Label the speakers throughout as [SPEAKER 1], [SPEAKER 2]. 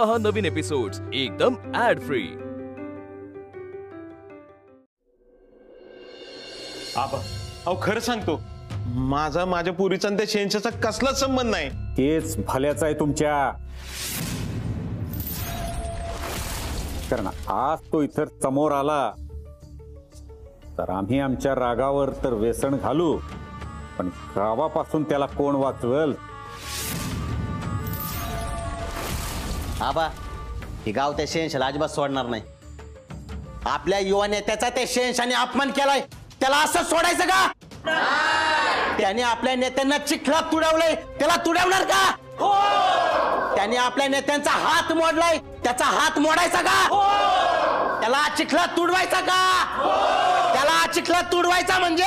[SPEAKER 1] पहा नवीन एपिसोड्स एकदम add free.
[SPEAKER 2] आबा अहो खरं सांगतो, माझ्या पुरीचा त्या शेंशाचा कसलाच संबंध नाही।
[SPEAKER 3] तेच भल्याच आहे तुमच्या, कारण आज तो इथं समोर आला तर आम्ही आमच्या रागावर तर व्यसन घालू, पण गावापासून त्याला कोण वाचवेल?
[SPEAKER 4] आबा हे गाव त्या शेंशाला अजिबात सोडणार नाही। आपल्या युवा नेत्याचा त्या शेंशाने अपमान केलाय, त्याला असं सोडायचं का? त्याने आपल्या नेत्यांना चिखलात तुडवलंय, त्याला तुडवणार का? त्याने आपल्या नेत्यांचा हात मोडलाय, त्याचा हात मोडायचा का? त्याला चिखलात तुडवायचा का? त्याला चिखलात तुडवायचा म्हणजे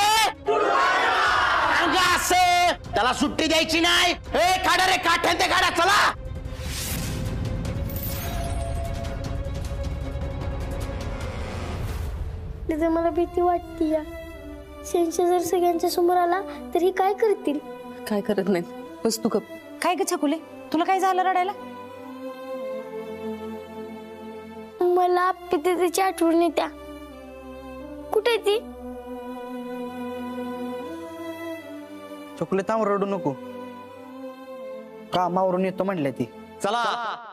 [SPEAKER 4] असं त्याला सुट्टी द्यायची नाही। हे काढा रे काठ्यान ते काढा, चला।
[SPEAKER 5] मला भीती वाटती या शेंशा जर सगळ्यांच्या समोर आला तरी काय करतील?
[SPEAKER 6] काय करत नाहीत, बस तू गप। काय ग छकुले, तुला काय झालं रडायला?
[SPEAKER 5] मला पितेची आठवण येत्या। कुठे ती?
[SPEAKER 7] छकुले थांब, रडू नको, कामावरून येतो म्हणले ती।
[SPEAKER 4] चला,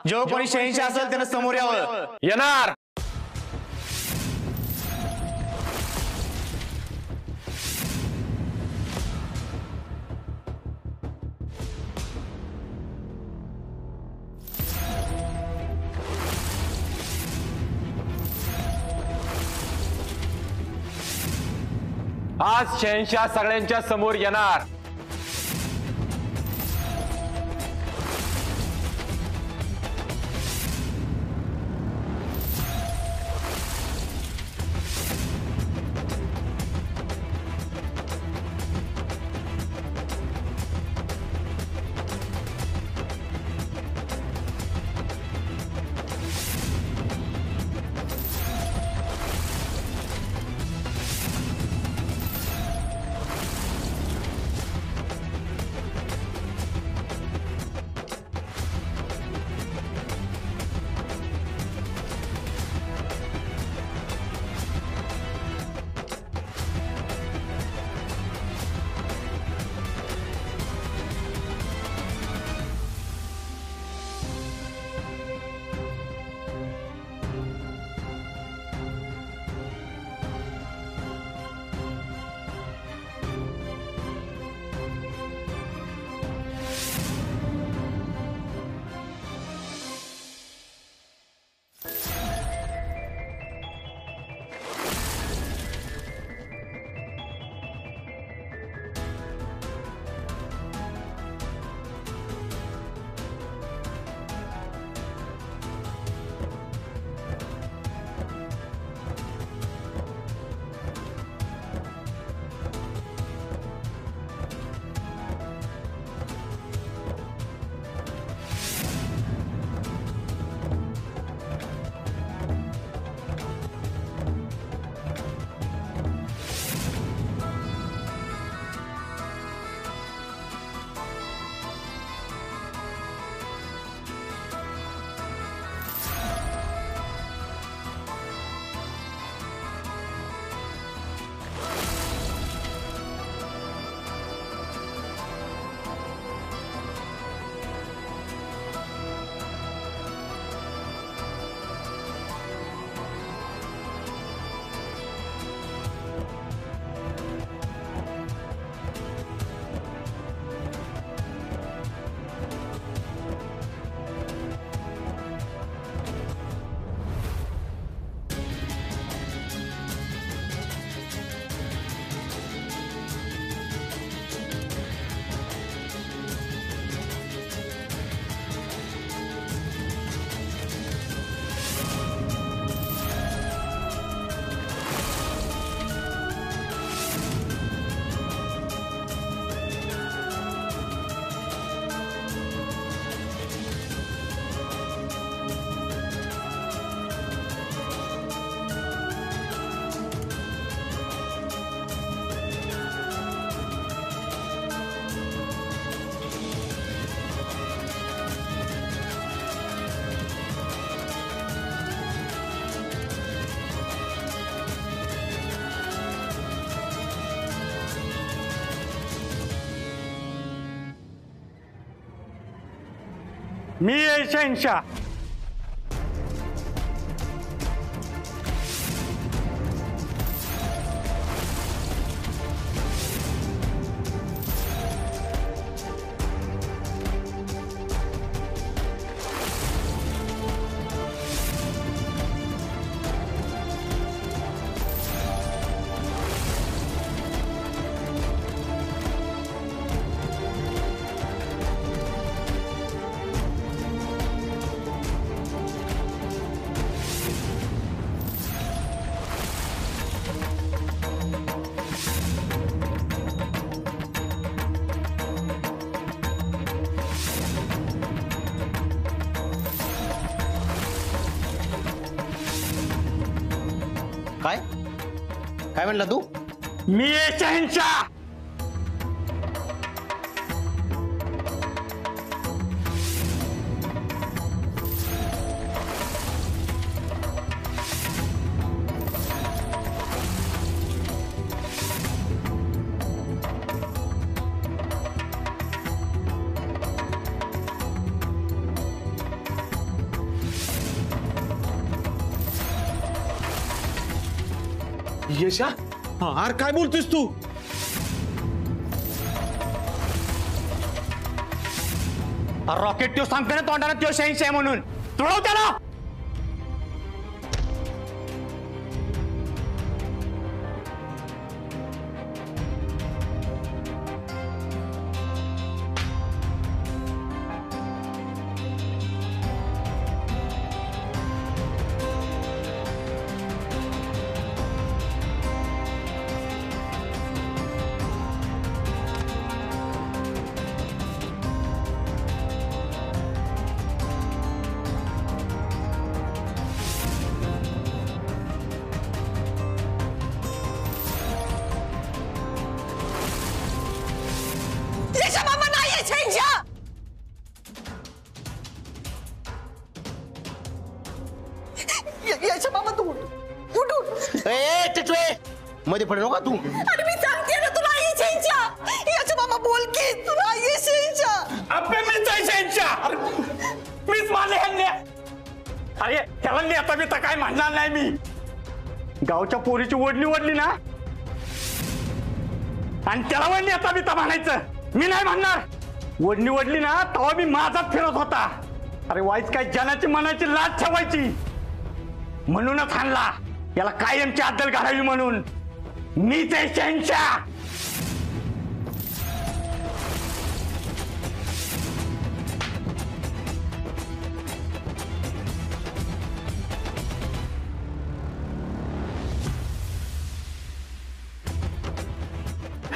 [SPEAKER 4] जो कोणी शेंशा असेल त्यानं समोर यावं।
[SPEAKER 2] येणार आज शहनशाह सगळ्यांच्या समोर येणार।
[SPEAKER 8] मी आहे शहनशाह.
[SPEAKER 4] काय काय म्हणला तू?
[SPEAKER 8] मी आहे शहनशाह.
[SPEAKER 2] यशा अरे काय बोलतोयस तू?
[SPEAKER 8] रॉकेट त्यो सांगतो ना तोंडाने त्यो शहनशाह आहे म्हणून. तुळव त्याला.
[SPEAKER 4] मध्ये पडे नका तू.
[SPEAKER 9] अरे मी सांगते ना तुला ये शहनशाह. याच्या मामा बोल की तुला ये शहनशाह.
[SPEAKER 8] अबे मीच आहे शहनशाह. मीच माझे हल्ले. अरे त्याला नेता बिता काय म्हणणार नाही मी. गावच्या पोरीची ओढली ना आणि त्याला वळ नेता बिता म्हणायचं मी नाही म्हणणार. ओढली ना तेव्हा मी माझाच फिरत होता. अरे वाईच काय जनाची मनाची लाज ठेवायची म्हणूनच हाणला. याला कायमची अद्दल घालावी म्हणून. मीच आहे शहनशाह.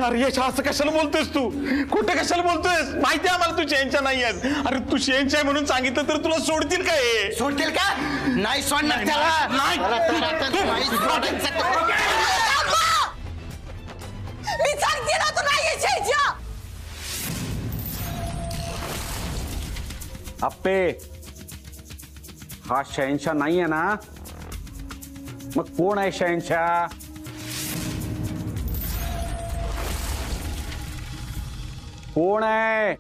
[SPEAKER 2] अरे यश असं कशाला बोलतोयस तू? कुठे कशाला बोलतोयस? माहिती आहे आम्हाला तू शहनशाह नाही आहेस. अरे तू शहनशाह म्हणून सांगितलं तर तुला सोडतील काय?
[SPEAKER 4] सोडतील का? नाही सोडणार त्याला.
[SPEAKER 9] मी सांगते ना तुला ये शहनशाह.
[SPEAKER 3] अप्पे हा शहनशाह नाहीये ना? मग कोण आहे शहनशाह? कोण आहे?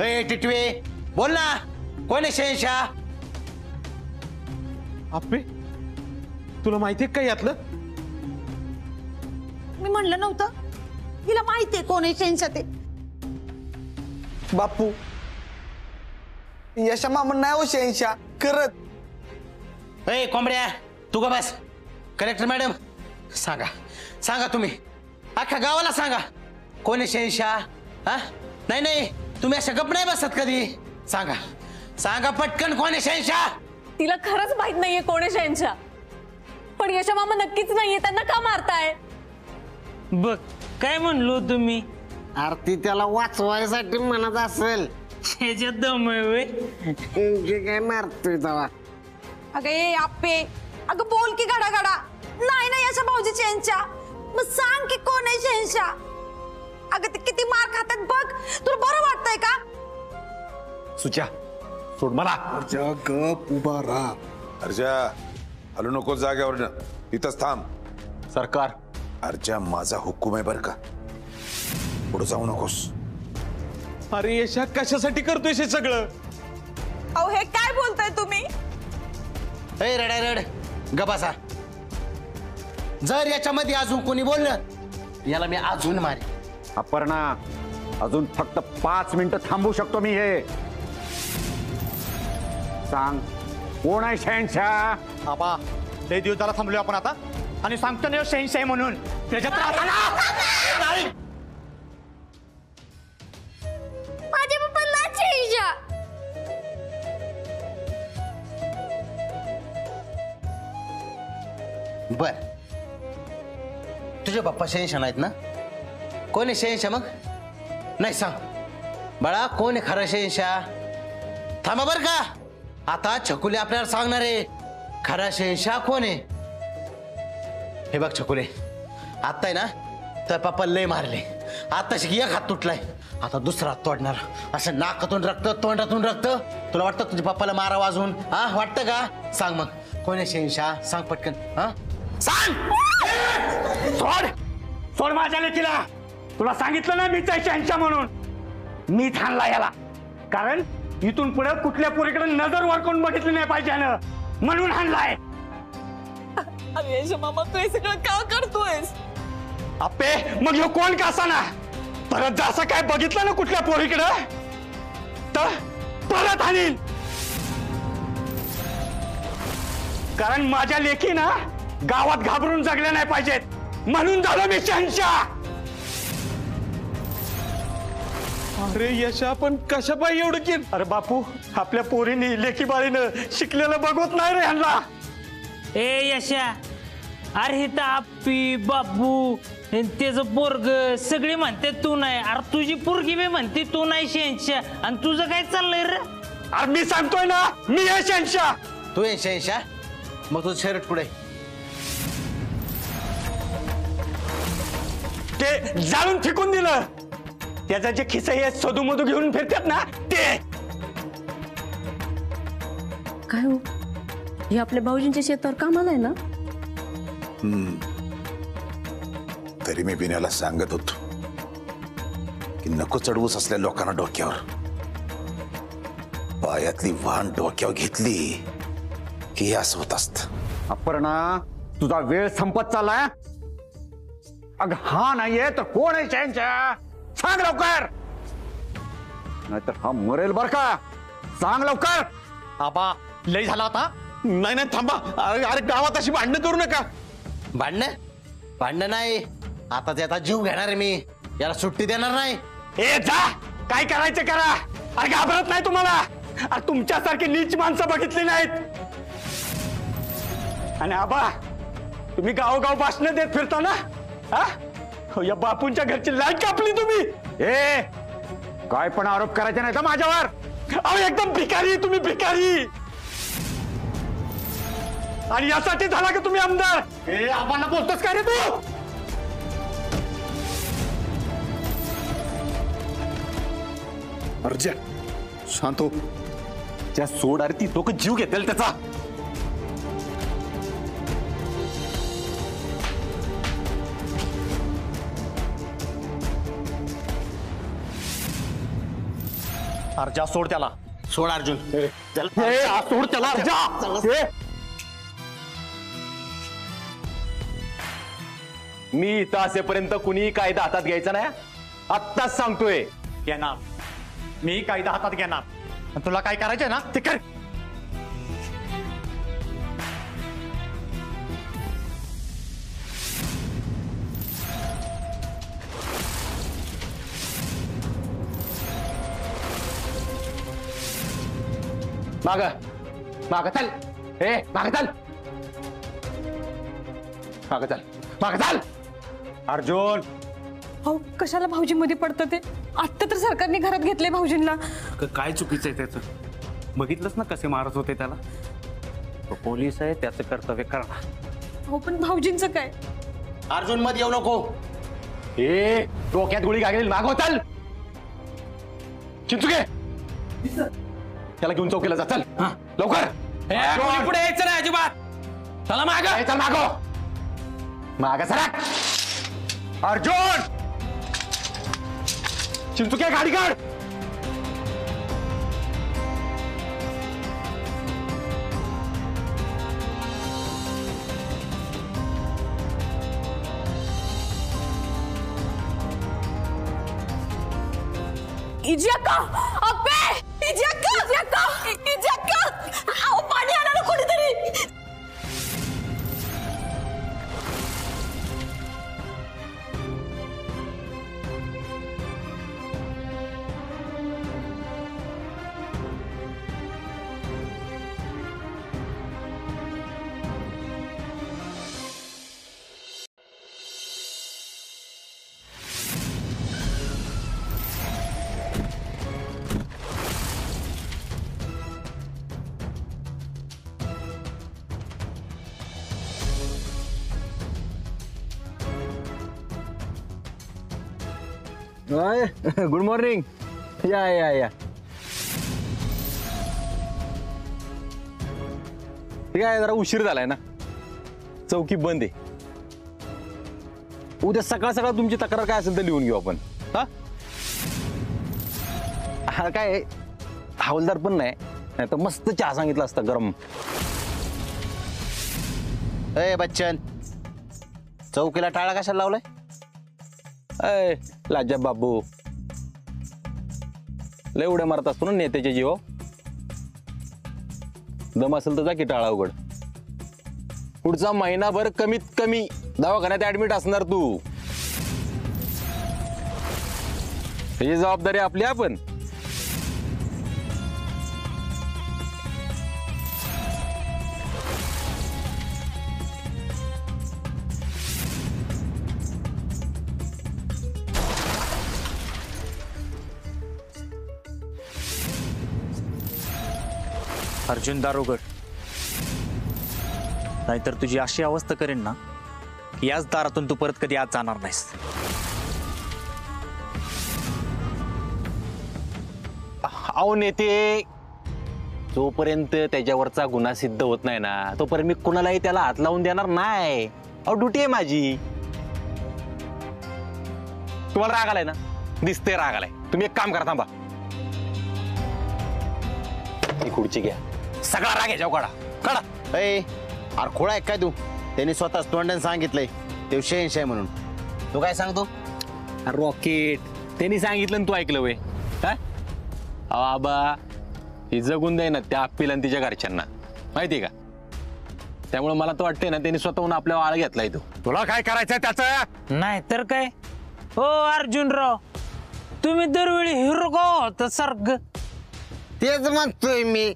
[SPEAKER 4] ए टिटवे बोल ना, कोण आहे शहनशाह?
[SPEAKER 2] अप्पे तुला माहितीये का यातलं?
[SPEAKER 9] मी म्हणलं नव्हतं हिला माहितीये कोण आहे शहनशाह ते.
[SPEAKER 7] बापू यशा मामा नाही हो शहनशाह करत.
[SPEAKER 4] ए कोंबड्या तू का बस. कलेक्टर मॅडम सांगा सांगा तुम्ही अख्ख्या गावाला सांगा कोण आहे शहनशाह. हा नाही नाही तुम्ही अशा गप नाही बसत कधी. सांगा सांगा पटकन कोण आहे शहनशाह.
[SPEAKER 6] तिला खरंच माहित नाहीये कोण आहे शहनशाह. पण यशा मामा नक्कीच नाहीये. त्यांना का मारताय?
[SPEAKER 10] बघ काय म्हणलो तुम्ही.
[SPEAKER 11] आरती त्याला वाचवायसाठी म्हणत असेल.
[SPEAKER 10] ह्याच्यात दम आहे व्हय?
[SPEAKER 11] काय मारतोय तेव्हा.
[SPEAKER 9] अगं ए आप्पे अगं बोल की गडा गडा. नाही नाही यशा भाऊजी शहनशाह. मग सांग की कोण आहे शहनशाह. अगं ते किती मार खातात बघ. तुला बरं वाटतंय का?
[SPEAKER 2] सुचा सोड मला.
[SPEAKER 11] गप उभा राहा.
[SPEAKER 12] अर्जा हलू नको जागेवरनं. इथंच थांब.
[SPEAKER 3] सरकार
[SPEAKER 12] अर्जा माझा हुकूम आहे बरं का. पुढे जाऊ नकोस.
[SPEAKER 2] अरे यशा कशासाठी करतोय हे सगळं?
[SPEAKER 9] अहो हे काय बोलताय तुम्ही?
[SPEAKER 4] ए रड गबासा, जर याच्यामध्ये अजून कोणी बोललं याला मी अजून मारे.
[SPEAKER 3] अपर्णा, अजून फक्त 5 मिनिटं थांबू शकतो मी. हे सांग, कोण आहे शहनशाह?
[SPEAKER 8] आबा लय दिवस झाला थांबलोय आपण आता, आणि सांगतो ना शहनशाह म्हणून त्याच्यात
[SPEAKER 5] माझ्या पप्पाला शहेनशाह.
[SPEAKER 4] बर, तुझे पप्पा शहनशाह नाहीत ना? कोण आहे शहनशाह मग? नाही सांग बाळा, कोण आहे खरा शहनशाह? थांबा बर का, आता छकुले आपल्याला सांगणार आहे खरा शहनशाह कोण आहे. हे बघ छकुले, आता आहे ना तर पप्पा लय मारले, आता एक हात तुटलाय, आता दुसरा हात तोडणार. असं नाकातून रक्त, तोंडातून रक्त. तुला वाटतं तुझ्या पप्पाला मारा वाजून? हा वाटतं का? सांग मग कोण आहे शहनशाह? सांग पटकन. हा सांग.
[SPEAKER 8] सोड माझ्या लेकीला. तुला सांगितलं ना मीच आहे शहनशाह म्हणून. मी थांबला याला, कारण इथून पुढे कुठल्या पोरीकडे नजर वरकून बघितली नाही पाहिजे ना, म्हणून हाणलाय.
[SPEAKER 9] अरे यश मामा तू हे सगळं का करतोयस?
[SPEAKER 8] अप्पे मग ह्यो कोण कसा ना? परत जसं काय बघितलं ना कुठल्या पोरीकडे तर परत हाणीन. कारण माझ्या लेकी ना गावात घाबरून जगल्या नाही पाहिजेत, म्हणून झालो मी शहनशाह.
[SPEAKER 2] अरे यशा, पण कशा पाहिजे एवढं की?
[SPEAKER 8] अरे बापू, आपल्या पोरीनी लेकी बाळीनं शिकलेलं बघवत नाही रे ह्यांना.
[SPEAKER 10] ए यशा, अरे हे तर आप्पी बाबू त्याचं पोरग सगळे म्हणते तू नाही. अरे तुझी पोरगी बी म्हणते तू नाही शहनशाह, आणि तुझं काय चाललंय रे?
[SPEAKER 8] अरे मी सांगतोय ना मी आहे शहनशाह.
[SPEAKER 4] तू आहे शहनशाह? मग तुझं शर्ट पुढे
[SPEAKER 8] ते जाळून फेकून दिलं. त्याचा जे खिस्से हे सदूमधू घेऊन फिरतात ना ते.
[SPEAKER 6] काय हो, हे आपल्या भाऊजींच्या शेतावर कामाला आहे ना?
[SPEAKER 12] तरी मी बिन्याला सांगत होतो की नको चढवूस असल्या लोकांना डोक्यावर. पायातली वाहन डोक्यावर घेतली की हे असं होत असत.
[SPEAKER 3] अपर्णा, तुझा वेळ संपत चाललाय. अग हा नाहीये तर कोण आहे शहनशाह? सांग लवकर, नाहीतर हा मरेल बर का. सांग लवकर.
[SPEAKER 8] आबा लय झाला आता.
[SPEAKER 2] नाही नाही थांबा. अरे गावात अशी भांडणं करू नका.
[SPEAKER 4] भांडणं नाही, आता त्याचा जीव घेणार आहे मी. याला सुट्टी देणार नाही.
[SPEAKER 8] ए जा, काय करायचं करा. अरे घाबरत नाही तुम्हाला? अरे तुमच्यासारखी नीच माणसं बघितली नाहीत. आणि आबा, तुम्ही गावोगाव भाषणं देत फिरता ना? हा, या बापूंच्या घरची लाईट कापली तुम्ही.
[SPEAKER 3] ए, काय पण आरोप करायचे नाही तर माझ्यावर.
[SPEAKER 8] अहो एकदम भिकारी, तुम्ही भिकारी. आणि यासाठी झाला का तुम्ही आमदार? ए आबांना बोलतोस काय रे तू?
[SPEAKER 2] अर्जा शांत हो. त्या सोड. अरे ती लोक जीव घेतील त्याचा.
[SPEAKER 8] अर्जा सोड त्याला.
[SPEAKER 4] सोड अर्जुन.
[SPEAKER 8] सोड त्याला अर्जा.
[SPEAKER 1] मी इथं असेपर्यंत कुणी कायदा हातात घ्यायचा नाही, आत्ताच सांगतोय.
[SPEAKER 8] घेणार मी कायदा हातात घेणार. आणि तुला काय करायचंय ना ते कर.
[SPEAKER 1] माग माग चल. ए माग चल, माग चल, माग चल.
[SPEAKER 3] अर्जुन,
[SPEAKER 6] अहो कशाला भाऊजी मध्ये पडतं ते? आत्ता तर सरकारने घरात घेतले भाऊजींना.
[SPEAKER 13] काय चुकीचं आहे त्याचं? बघितलंच ना कसे मारत होते त्याला. तो पोलीस आहे, त्याचं कर्तव्य करा.
[SPEAKER 6] हो पण भाऊजींचं काय?
[SPEAKER 4] अर्जुन मध्ये येऊ नको.
[SPEAKER 1] ए डोक्यात गोळी घालेल. मागव चल. चिंचुके त्याला घेऊन चौकीला जा. चल लवकर.
[SPEAKER 13] पुढे यायचं नाही अजिबात. चला माग.
[SPEAKER 1] चल मागो. माग सरक.
[SPEAKER 3] अर्जुन,
[SPEAKER 8] चिंचुके गाडी काढ.
[SPEAKER 6] इजक्का अप्पे इजक्का आओ पाणी आणा ना कोणीतरी.
[SPEAKER 1] Good morning. या या या. ठीक आहे, जरा उशीर झालाय ना, चौकी बंद आहे. उद्या सकाळ सकाळ तुमची तक्रार काय असेल तर लिहून घेऊ आपण. हा काय हवालदार पण नाही तर मस्त चहा सांगितला असता गरम.
[SPEAKER 4] अय बच्चन, चौकीला टाळा कशाला लावलाय?
[SPEAKER 1] अय लाजा बाबू, लय उड्या मारत असतो ना नेत्याच्या जीव. दम असेल तर जा की टाळा उघड. पुढचा महिनाभर कमीत कमी दवाखान्यात ऍडमिट असणार तू. त्याची जबाबदारी आपली आपण.
[SPEAKER 13] अर्जुन दारोगड, नाहीतर तुझी अशी अवस्था करेन ना की याच दारातून तू परत कधी आज जाणार नाहीस.
[SPEAKER 1] अहो नेते, जोपर्यंत त्याच्यावरचा गुन्हा सिद्ध होत नाही ना तोपर्यंत मी कुणालाही त्याला हात लावून देणार नाही. अहो ड्युटी आहे माझी. तुम्हाला राग आलाय ना, दिसते राग आलाय. तुम्ही एक काम करा, थांबा, ही खुर्ची घ्या, सगळा राग याच्यावर काढा काढा.
[SPEAKER 4] अरे खोळा आहे काय तू? त्यांनी स्वतःच तोंडाने सांगितलंय ते शहंशाह म्हणून. तू काय सांगतो?
[SPEAKER 1] रॉकेट त्यांनी सांगितलं आणि तू ऐकलं वय? काय आबा, ही जगून दे ना त्या अप्पीला आणि तिच्या घरच्यांना, माहितीये का? त्यामुळे मला तर वाटतंय ना त्यांनी स्वतःहून आपल्या आळ घेतलाय. तो
[SPEAKER 3] तुला काय करायचंय त्याचं?
[SPEAKER 10] नाही तर काय. हो अर्जुनराव, तुम्ही दरवेळी हिरो का होता सारखं?
[SPEAKER 11] तेच म्हणतोय मी,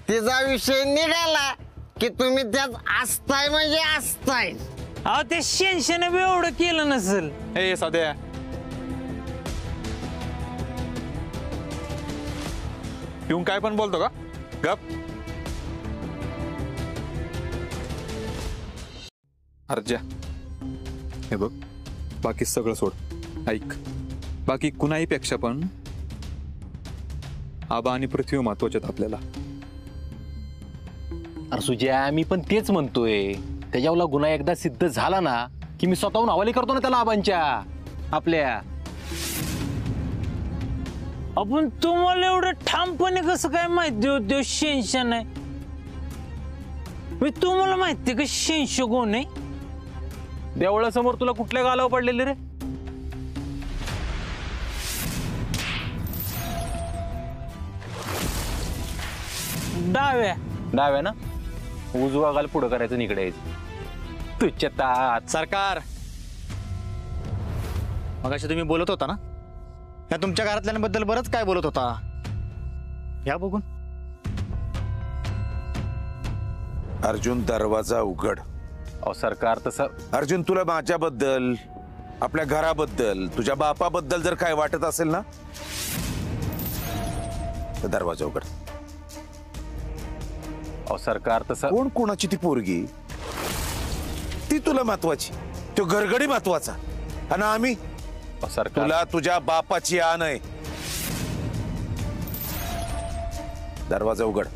[SPEAKER 11] तिचा विषय निघाला की तुम्ही त्यात असताय म्हणजे असताय.
[SPEAKER 10] अहो ते शेंशाने बी एवढं केलं नसेल.
[SPEAKER 2] हे सध्या येऊन काय पण बोलतो का? गप.
[SPEAKER 14] अर्जा, हे बघ, बाकी सगळं सोड. ऐक, बाकी कुणाही पेक्षा पण आबा आणि पृथ्वी महत्वाच्यात आपल्याला.
[SPEAKER 1] अरे सुजया, मी पण तेच म्हणतोय. त्याच्यावरला गुन्हा एकदा सिद्ध झाला ना की मी स्वतःहून हवाली करतो ना त्याला आबांच्या आपल्या.
[SPEAKER 10] आपण तुम्हाला एवढं ठामपणे कसं काय माहिती होते शेंशा नाही? मी तुम्हाला माहिती का शेंश कोण आहे?
[SPEAKER 1] देवळासमोर तुला कुठल्या गालावर पडलेले रे?
[SPEAKER 10] डाव्या.
[SPEAKER 1] डाव्या ना? उजवा गाल पुढं करायचं, निकडे यायचं. तुझ्या तात
[SPEAKER 13] सरकार, मगाशी तुम्ही बोलत होता ना, या तुमच्या घरातल्यांबद्दल बरंच काय बोलत होता. या बघून.
[SPEAKER 12] अर्जुन, दरवाजा उघड.
[SPEAKER 1] अहो सरकार, तसं
[SPEAKER 12] अर्जुन, तुला माझ्याबद्दल, आपल्या घराबद्दल, तुझ्या बापाबद्दल जर काय वाटत असेल ना तर दरवाजा उघड.
[SPEAKER 1] अहो सरकार, तसं
[SPEAKER 12] कोण कोणाची ती पोरगी ती तुला महत्वाची, तो गरगडी महत्वाचा. आणि आम्ही
[SPEAKER 1] सरकार,
[SPEAKER 12] तुला तुझ्या बापाची आण आहे. दरवाजा उघड.